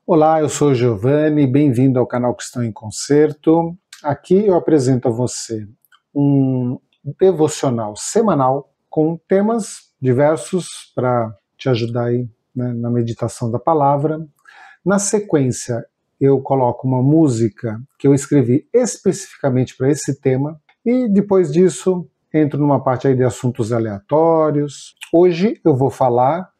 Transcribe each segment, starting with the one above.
Olá, eu sou o Giovanni, bem-vindo ao canal Cristão em Concerto. Aqui eu apresento a você um devocional semanal com temas diversos para te ajudar aí, né, na meditação da palavra. Na sequência, eu coloco uma música que eu escrevi especificamente para esse tema e depois disso entro numa parte aí de assuntos aleatórios. Hoje eu vou falar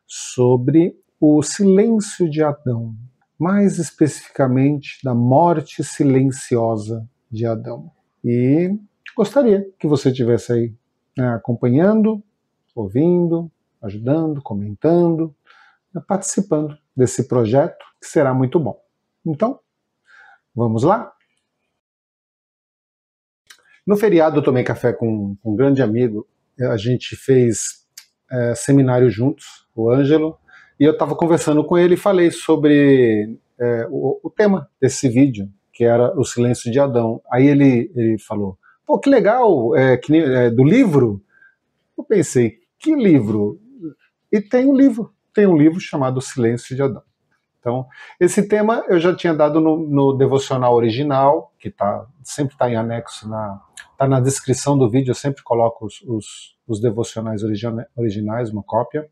sobre o silêncio de Adão, mais especificamente da morte silenciosa de Adão. E gostaria que você estivesse aí, né, acompanhando, ouvindo, ajudando, comentando, participando desse projeto que será muito bom. Então, vamos lá? No feriado eu tomei café com um grande amigo, a gente fez seminário juntos, o Ângelo, e eu estava conversando com ele e falei sobre o tema desse vídeo, que era o silêncio de Adão. Aí ele falou, pô, que legal, do livro? Eu pensei, que livro? E tem um livro chamado O Silêncio de Adão. Então, esse tema eu já tinha dado no devocional original, que sempre está em anexo, está na descrição do vídeo, eu sempre coloco os devocionais originais, uma cópia.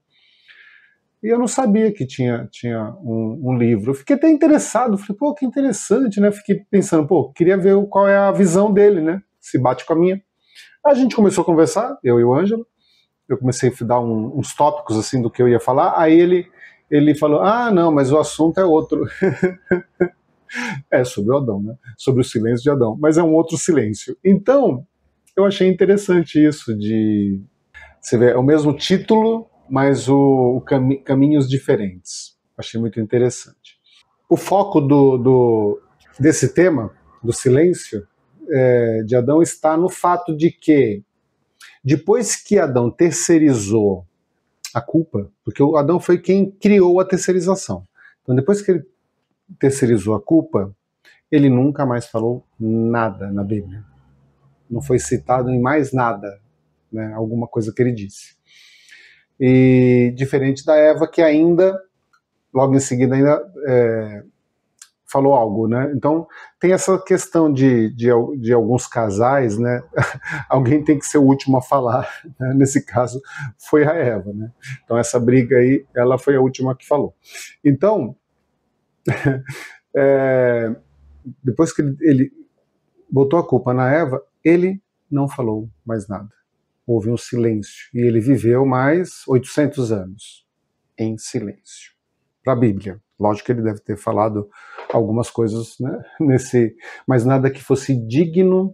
E eu não sabia que tinha um livro. Eu fiquei até interessado, falei, pô, que interessante, né? Fiquei pensando, pô, queria ver qual é a visão dele, né? Se bate com a minha. A gente começou a conversar, eu e o Ângelo, eu comecei a dar uns tópicos assim do que eu ia falar, aí ele falou, ah, não, mas o assunto é outro. É sobre o Adão, né? Sobre o silêncio de Adão, mas é um outro silêncio. Então, eu achei interessante isso de... Você vê, é o mesmo título, mas caminhos diferentes. Achei muito interessante. O foco desse tema, do silêncio de Adão, está no fato de que, depois que Adão terceirizou a culpa, porque o Adão foi quem criou a terceirização. Então, depois que ele terceirizou a culpa, ele nunca mais falou nada na Bíblia. Não foi citado em mais nada, né, alguma coisa que ele disse. E diferente da Eva, que ainda, logo em seguida, ainda falou algo, né? Então, tem essa questão de alguns casais, né? Alguém tem que ser o último a falar, né? Nesse caso, foi a Eva, né? Então, essa briga aí, ela foi a última que falou. Então, depois que ele botou a culpa na Eva, ele não falou mais nada. Houve um silêncio. E ele viveu mais 800 anos em silêncio. Para a Bíblia. Lógico que ele deve ter falado algumas coisas, né, mas nada que fosse digno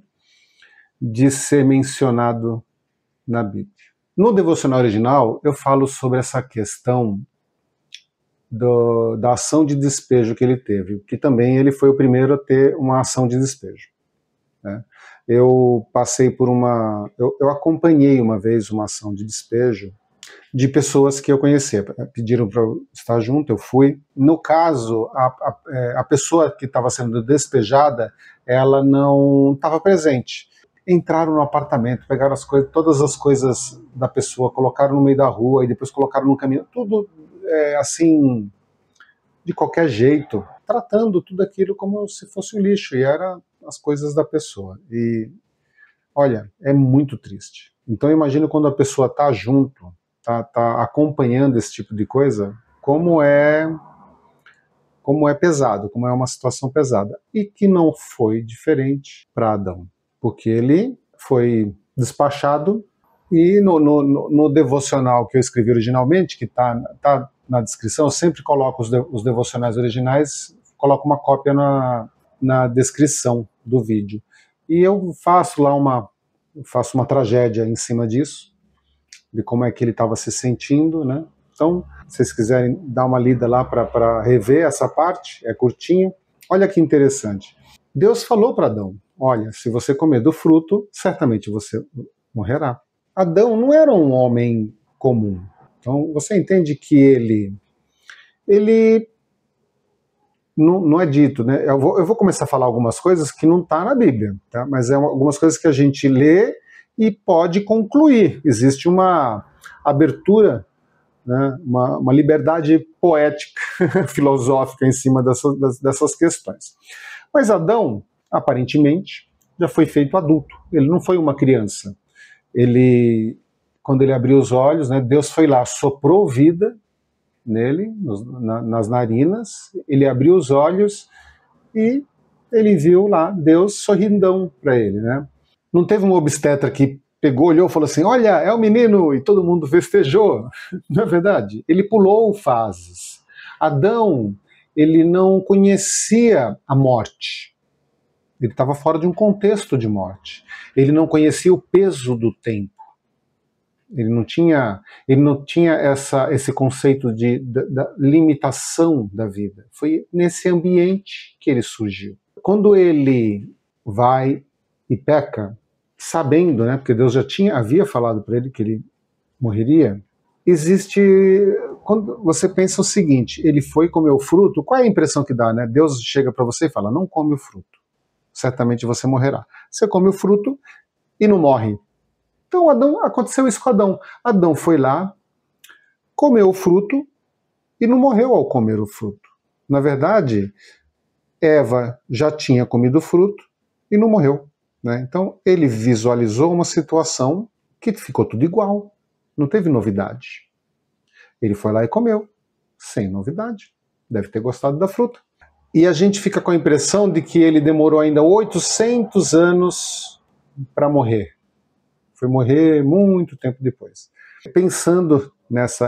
de ser mencionado na Bíblia. No devocional original, eu falo sobre essa questão da ação de despejo que ele teve, que também ele foi o primeiro a ter uma ação de despejo, né? Eu passei por eu acompanhei uma vez uma ação de despejo de pessoas que eu conhecia, pediram para eu estar junto, eu fui. No caso, a pessoa que estava sendo despejada, ela não estava presente. Entraram no apartamento, pegaram todas as coisas da pessoa, colocaram no meio da rua e depois colocaram no caminho, tudo assim, de qualquer jeito, tratando tudo aquilo como se fosse um lixo, e eram as coisas da pessoa. E, olha, é muito triste. Então, eu imagino quando a pessoa está junto, tá acompanhando esse tipo de coisa, como é pesado, como é uma situação pesada. E que não foi diferente para Adão, porque ele foi despachado, e no devocional que eu escrevi originalmente, que tá na descrição, eu sempre coloco os devocionais originais, coloco uma cópia na descrição do vídeo. E eu faço lá uma tragédia em cima disso, de como é que ele estava se sentindo, né? Então, se vocês quiserem dar uma lida lá para rever essa parte, é curtinho. Olha que interessante. Deus falou para Adão, olha, se você comer do fruto, certamente você morrerá. Adão não era um homem comum. Então, você entende que ele não é dito, né? Eu vou começar a falar algumas coisas que não está na Bíblia, tá? Mas algumas coisas que a gente lê e pode concluir. Existe uma abertura né, uma liberdade poética, filosófica em cima dessas questões. Mas Adão, aparentemente, já foi feito adulto. Ele não foi uma criança. Quando ele abriu os olhos, né, Deus foi lá, soprou vida nele, nas narinas, ele abriu os olhos e ele viu lá Deus sorrindão para ele, né? Não teve um obstetra que pegou, olhou e falou assim, olha, é o menino, e todo mundo festejou. Não é verdade? Ele pulou fases. Adão, ele não conhecia a morte. Ele estava fora de um contexto de morte. Ele não conhecia o peso do tempo. Ele não tinha esse conceito da limitação da vida. Foi nesse ambiente que ele surgiu. Quando ele vai e peca, sabendo, né, porque Deus já havia falado para ele que ele morreria, quando você pensa o seguinte, ele foi comer o fruto, qual é a impressão que dá, né? Deus chega para você e fala, não come o fruto, certamente você morrerá. Você come o fruto e não morre. Então aconteceu isso com Adão. Adão foi lá, comeu o fruto e não morreu ao comer o fruto. Na verdade, Eva já tinha comido o fruto e não morreu, né? Então ele visualizou uma situação que ficou tudo igual, não teve novidade. Ele foi lá e comeu, sem novidade. Deve ter gostado da fruta. E a gente fica com a impressão de que ele demorou ainda 800 anos para morrer. Foi morrer muito tempo depois. Pensando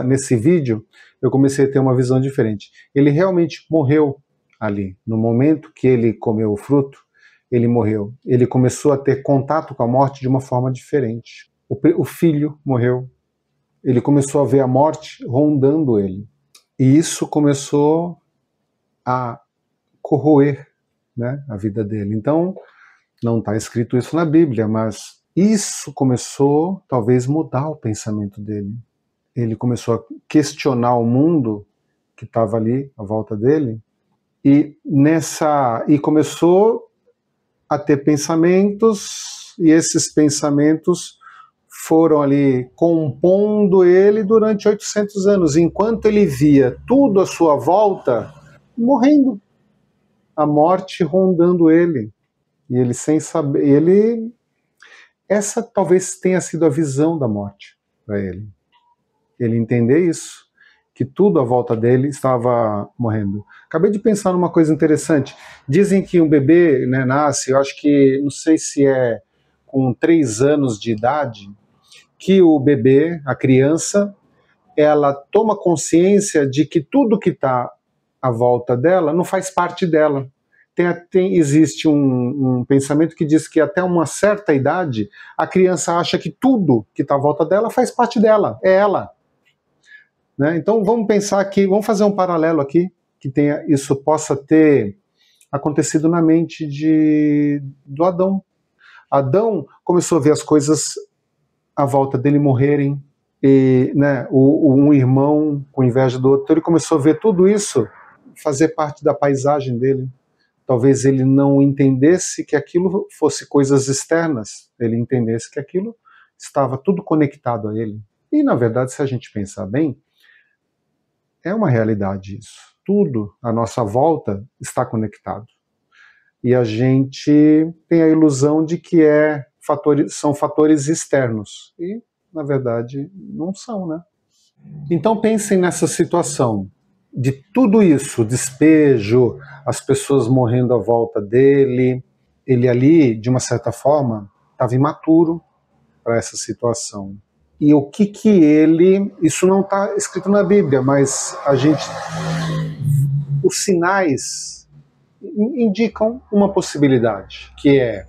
nesse vídeo, eu comecei a ter uma visão diferente. Ele realmente morreu ali. No momento que ele comeu o fruto, ele morreu. Ele começou a ter contato com a morte de uma forma diferente. O filho morreu. Ele começou a ver a morte rondando ele. E isso começou a corroer, né, a vida dele. Então, não está escrito isso na Bíblia, mas isso começou, talvez, mudar o pensamento dele. Ele começou a questionar o mundo que estava ali à volta dele e começou a ter pensamentos, e esses pensamentos foram ali compondo ele durante 800 anos, enquanto ele via tudo à sua volta morrendo, a morte rondando ele, e ele sem saber, essa talvez tenha sido a visão da morte para ele. Ele entender isso, que tudo à volta dele estava morrendo. Acabei de pensar numa coisa interessante. Dizem que um bebê, né, nasce, eu acho que, não sei se é com 3 anos de idade, que o bebê, a criança, ela toma consciência de que tudo que está à volta dela não faz parte dela. Existe um pensamento que diz que até uma certa idade a criança acha que tudo que está à volta dela faz parte dela, é ela. Né? Então vamos pensar aqui, vamos fazer um paralelo aqui, que isso possa ter acontecido na mente do Adão. Adão começou a ver as coisas à volta dele morrerem, e, né, um irmão com inveja do outro, ele começou a ver tudo isso fazer parte da paisagem dele. Talvez ele não entendesse que aquilo fosse coisas externas, ele entendesse que aquilo estava tudo conectado a ele. E, na verdade, se a gente pensar bem, é uma realidade isso. Tudo à nossa volta está conectado. E a gente tem a ilusão de que são fatores externos. E, na verdade, não são, né? Então pensem nessa situação de tudo isso, despejo, as pessoas morrendo à volta dele. Ele ali, de uma certa forma, estava imaturo para essa situação. E o que isso não está escrito na Bíblia, mas os sinais indicam uma possibilidade, que é,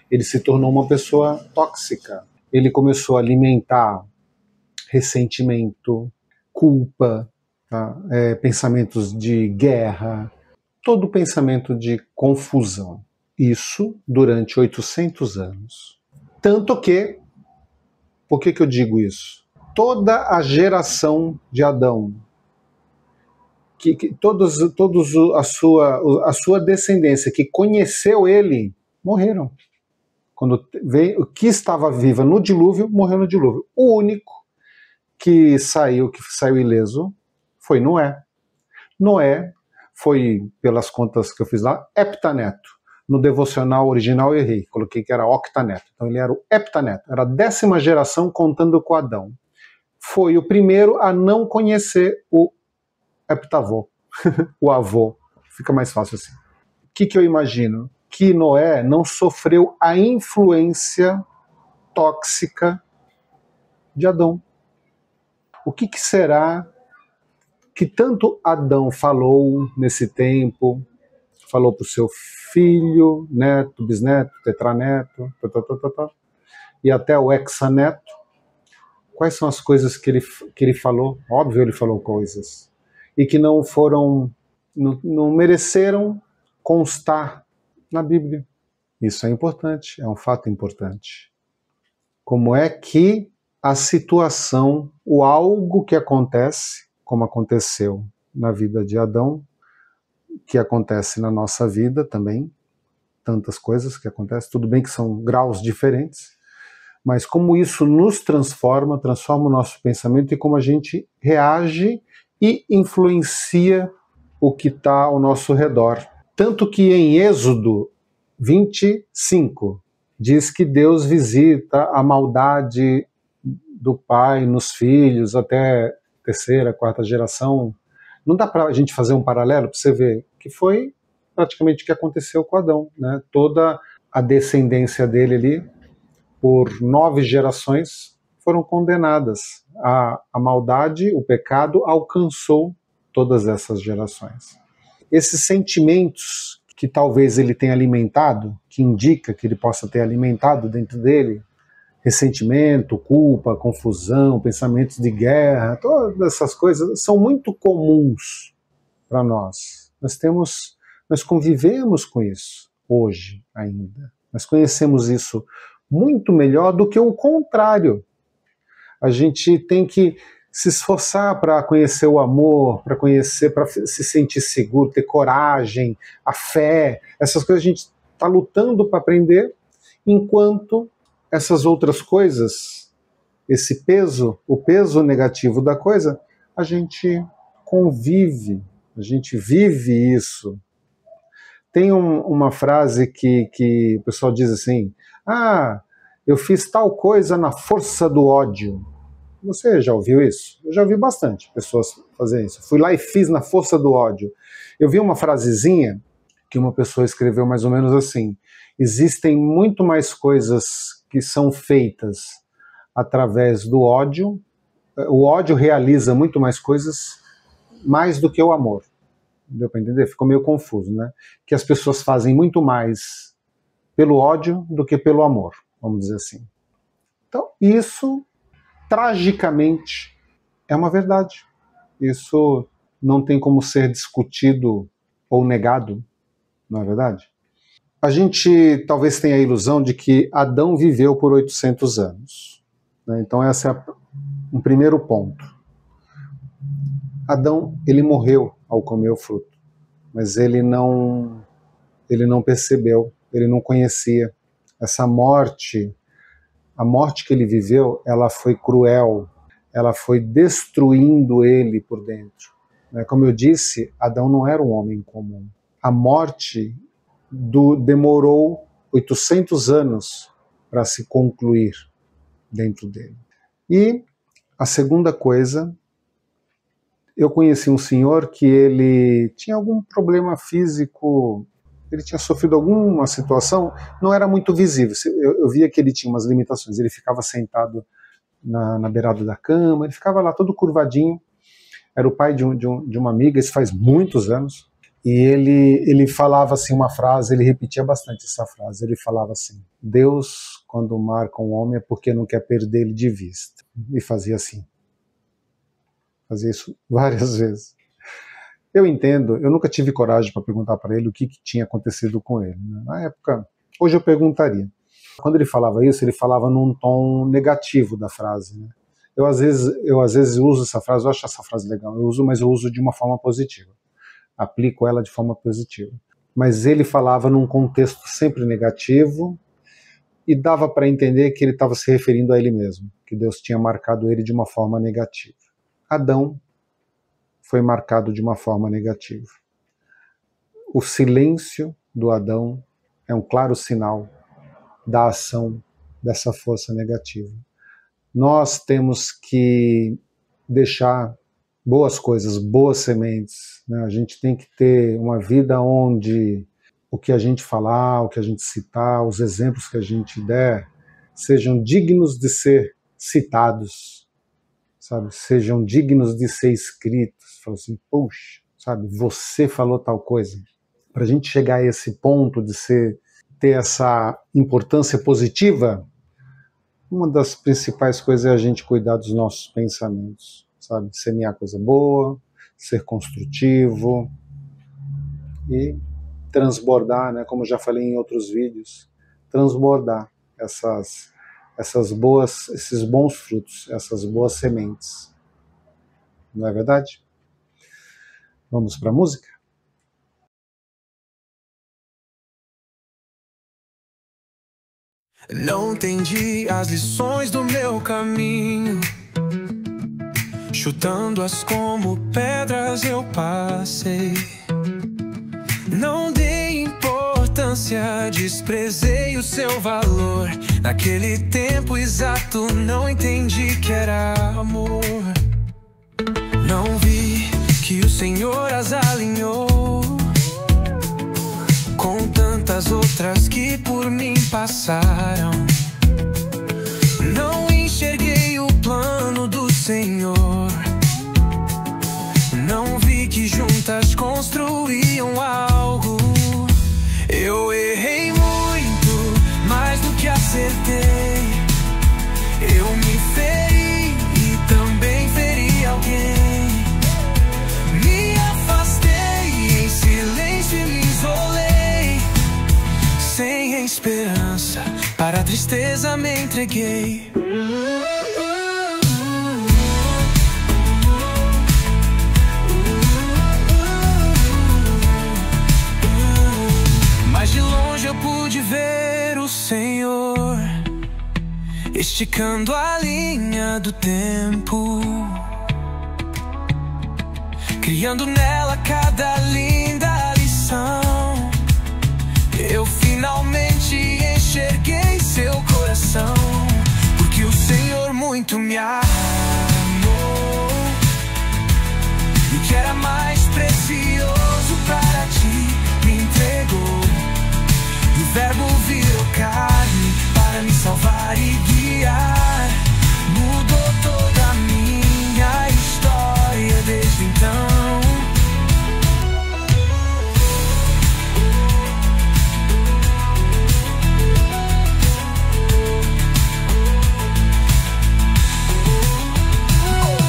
ele se tornou uma pessoa tóxica. Ele começou a alimentar ressentimento, culpa, tá? Pensamentos de guerra, todo pensamento de confusão. Isso durante 800 anos. Tanto que, por que eu digo isso? Toda a geração de Adão, todos a sua descendência que conheceu ele, morreram. Quando veio, o que estava viva no dilúvio, morreu no dilúvio. O único que saiu ileso foi Noé. Noé foi, pelas contas que eu fiz lá, heptaneto. No devocional original eu errei, coloquei que era octaneto. Então ele era o heptaneto, era a 10ª geração contando com Adão. Foi o primeiro a não conhecer o heptavô, o avô. Fica mais fácil assim. O que eu imagino? Que Noé não sofreu a influência tóxica de Adão. O que será que tanto Adão falou nesse tempo, falou para o seu filho, neto, bisneto, tetraneto, e até o hexaneto? Quais são as coisas que ele falou? Óbvio, ele falou coisas. E que não mereceram constar na Bíblia. Isso é importante, é um fato importante. Como é que a situação, o algo que acontece, como aconteceu na vida de Adão, que acontece na nossa vida também, tantas coisas que acontecem, tudo bem que são graus diferentes, mas como isso nos transforma o nosso pensamento e como a gente reage e influencia o que está ao nosso redor. Tanto que em Êxodo 25 diz que Deus visita a maldade do pai nos filhos até 3ª, 4ª geração. Não dá para a gente fazer um paralelo para você ver que foi praticamente o que aconteceu com Adão, né? Toda a descendência dele ali, por 9 gerações, foram condenadas. A maldade, o pecado, alcançou todas essas gerações. Esses sentimentos que talvez ele tenha alimentado, que indica que ele possa ter alimentado dentro dele, ressentimento, culpa, confusão, pensamentos de guerra, todas essas coisas são muito comuns para nós. Nós convivemos com isso hoje ainda. Nós conhecemos isso muito melhor do que o contrário. A gente tem que se esforçar para conhecer o amor, para se sentir seguro, ter coragem, a fé, essas coisas a gente está lutando para aprender, enquanto essas outras coisas, esse peso, o peso negativo da coisa, a gente convive, a gente vive isso. Tem uma frase que o pessoal diz assim: eu fiz tal coisa na força do ódio. Você já ouviu isso? Eu já ouvi bastante pessoas fazerem isso. Fui lá e fiz na força do ódio. Eu vi uma frasezinha que uma pessoa escreveu mais ou menos assim: existem muito mais coisas que são feitas através do ódio. O ódio realiza muito mais coisas, mais do que o amor. Deu para entender? Ficou meio confuso, né? Que as pessoas fazem muito mais pelo ódio do que pelo amor, vamos dizer assim. Então, isso, tragicamente, é uma verdade. Isso não tem como ser discutido ou negado, não é verdade? A gente talvez tenha a ilusão de que Adão viveu por 800 anos. Né? Então, esse é um primeiro ponto. Adão, ele morreu ao comer o fruto, mas ele não percebeu, ele não conhecia. Essa morte, a morte que ele viveu, ela foi cruel, ela foi destruindo ele por dentro. Como eu disse, Adão não era um homem comum. A morte demorou 800 anos para se concluir dentro dele. E a segunda coisa, eu conheci um senhor que ele tinha algum problema físico, ele tinha sofrido alguma situação, não era muito visível, eu via que ele tinha umas limitações, ele ficava sentado na beirada da cama, ele ficava lá todo curvadinho, era o pai de uma amiga, isso faz muitos anos, e ele falava assim uma frase, ele repetia bastante essa frase, ele falava assim: Deus, quando marca um homem é porque não quer perder ele de vista, e fazia assim. Fazia isso várias vezes. Eu entendo, eu nunca tive coragem para perguntar para ele o que tinha acontecido com ele. Né? Na época, hoje eu perguntaria. Quando ele falava isso, ele falava num tom negativo da frase. Né? Eu às vezes uso essa frase, eu acho essa frase legal, mas eu uso de uma forma positiva. Aplico ela de forma positiva. Mas ele falava num contexto sempre negativo, e dava para entender que ele estava se referindo a ele mesmo, que Deus tinha marcado ele de uma forma negativa. Adão foi marcado de uma forma negativa. O silêncio do Adão é um claro sinal da ação dessa força negativa. Nós temos que deixar boas coisas, boas sementes, né? A gente tem que ter uma vida onde o que a gente falar, o que a gente citar, os exemplos que a gente der, sejam dignos de ser citados, sabe? Sejam dignos de ser escritos. Fala assim, puxa, sabe? Você falou tal coisa. Para a gente chegar a esse ponto de ter essa importância positiva, uma das principais coisas é a gente cuidar dos nossos pensamentos, sabe? Semear coisa boa, ser construtivo e transbordar, né? Como já falei em outros vídeos, transbordar esses bons frutos, essas boas sementes. Não é verdade? Vamos para a música? Não entendi as lições do meu caminho, chutando-as como pedras eu passei. Não dei importância, desprezei o seu valor. Naquele tempo exato não entendi que era amor. Não vi que o Senhor as alinhou com tantas outras que por mim passaram. Não enxerguei o plano do Senhor. Não vi que juntas construíam algo. Eu errei muito, mais do que acertei. Eu me feri e também feri alguém. Me afastei em silêncio e me isolei. Sem esperança, para a tristeza me entreguei. Mas de longe eu pude ver o Senhor esticando a linha do tempo, criando nela cada linda lição. Eu finalmente enxerguei seu coração, porque o Senhor muito me amou e o que era mais precioso para ti me entregou. E o Verbo virou carne para me salvar e guiar. Mudou toda a minha história desde então.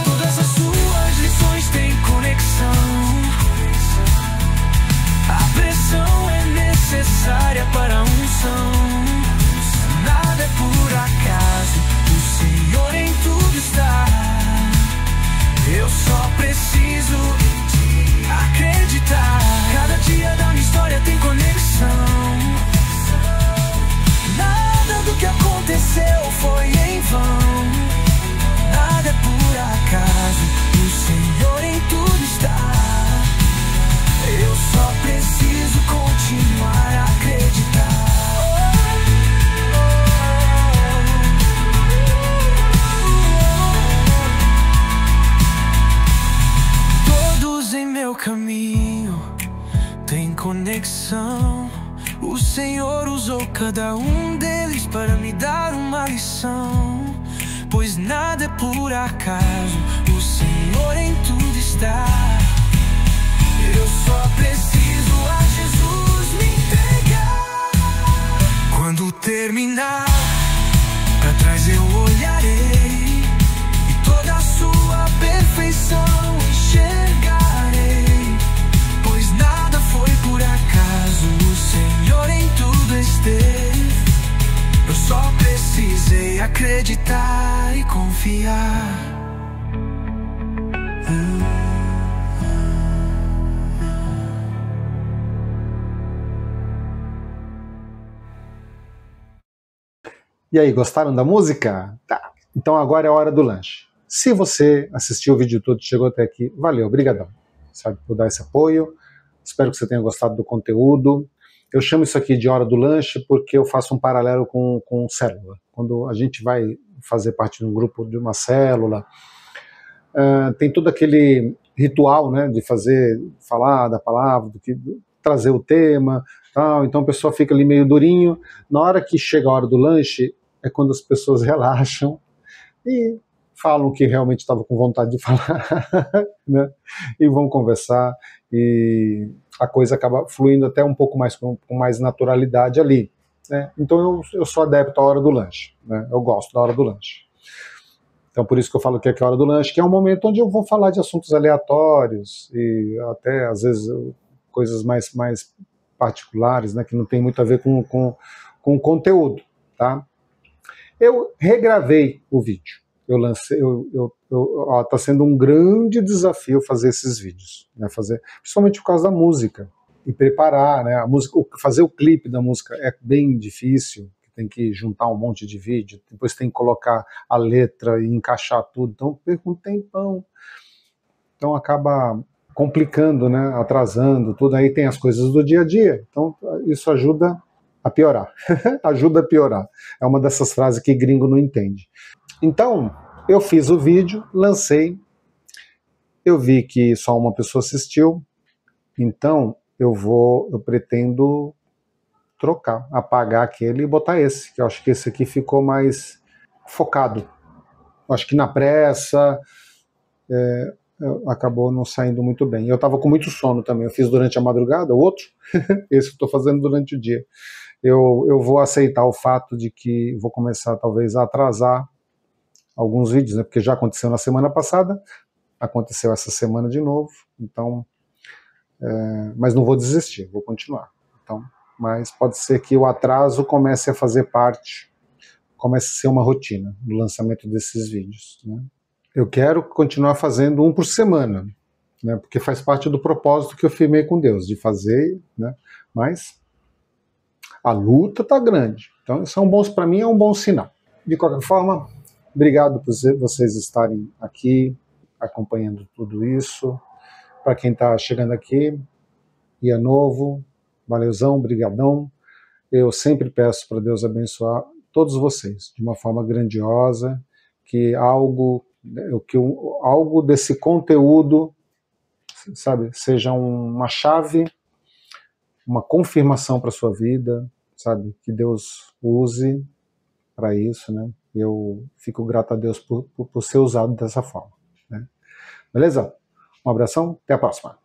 Todas as suas lições têm conexão. A pressão é necessária para a unção. Nada é por acaso, o Senhor em tudo está. Eu só preciso acreditar. Cada dia da minha história tem conexão. Nada do que aconteceu foi em vão. Nada é por acaso, o Senhor em tudo está. Eu só preciso continuar a acreditar. Todos em meu caminho têm conexão. O Senhor usou cada um deles para me dar uma lição. Pois nada é por acaso, o Senhor em tudo está. Eu só preciso a Jesus me entregar. Quando terminar, pra trás eu olharei e toda a sua perfeição enxergarei. Pois nada foi por acaso, o Senhor em tudo esteve. Eu só precisei acreditar e confiar. E aí, gostaram da música? Tá. Então agora é a hora do lanche. Se você assistiu o vídeo todo e chegou até aqui, valeu, obrigadão, sabe, por dar esse apoio. Espero que você tenha gostado do conteúdo. Eu chamo isso aqui de hora do lanche porque eu faço um paralelo com célula. Quando a gente vai fazer parte de um grupo, de uma célula, tem todo aquele ritual, né, de falar da palavra, trazer o tema, tal. Então a pessoa fica ali meio durinho. Na hora que chega a hora do lanche, é quando as pessoas relaxam e falam que realmente estava com vontade de falar, né? E vão conversar, e a coisa acaba fluindo até um pouco mais com mais naturalidade ali, né? Então eu sou adepto à hora do lanche, né? Eu gosto da hora do lanche. Então por isso que eu falo que é a hora do lanche, que é um momento onde eu vou falar de assuntos aleatórios e até às vezes coisas mais particulares, né? Que não tem muito a ver com o conteúdo, tá? Eu regravei o vídeo. Eu lancei, tá sendo um grande desafio fazer esses vídeos, né? Principalmente por causa da música e preparar, né? A música, fazer o clipe da música é bem difícil. Tem que juntar um monte de vídeo, depois tem que colocar a letra e encaixar tudo. Então perco um tempão. Então acaba complicando, né? Atrasando tudo. Aí tem as coisas do dia a dia. Então isso ajuda a piorar. Ajuda a piorar. É uma dessas frases que gringo não entende. Então, eu fiz o vídeo, lancei, eu vi que só uma pessoa assistiu, então eu pretendo trocar, apagar aquele e botar esse, que eu acho que esse aqui ficou mais focado. Eu acho que na pressa acabou não saindo muito bem. Eu estava com muito sono também, eu fiz durante a madrugada, o outro, esse eu estou fazendo durante o dia. Eu vou aceitar o fato de que vou começar talvez a atrasar alguns vídeos, né? Porque já aconteceu na semana passada, aconteceu essa semana de novo, então, mas não vou desistir, vou continuar. Então, mas pode ser que o atraso comece a fazer parte, comece a ser uma rotina do lançamento desses vídeos, né? Eu quero continuar fazendo um por semana, né? Porque faz parte do propósito que eu firmei com Deus, de fazer, né? Mas a luta está grande. Então, isso para mim é um bom sinal. De qualquer forma, obrigado por vocês estarem aqui, acompanhando tudo isso. Para quem está chegando aqui e é novo, valeuzão, brigadão. Eu sempre peço para Deus abençoar todos vocês de uma forma grandiosa, que algo desse conteúdo, sabe, seja uma chave, uma confirmação para a sua vida, sabe, que Deus use para isso, né? Eu fico grato a Deus por ser usado dessa forma, né? Beleza? Um abração, até a próxima.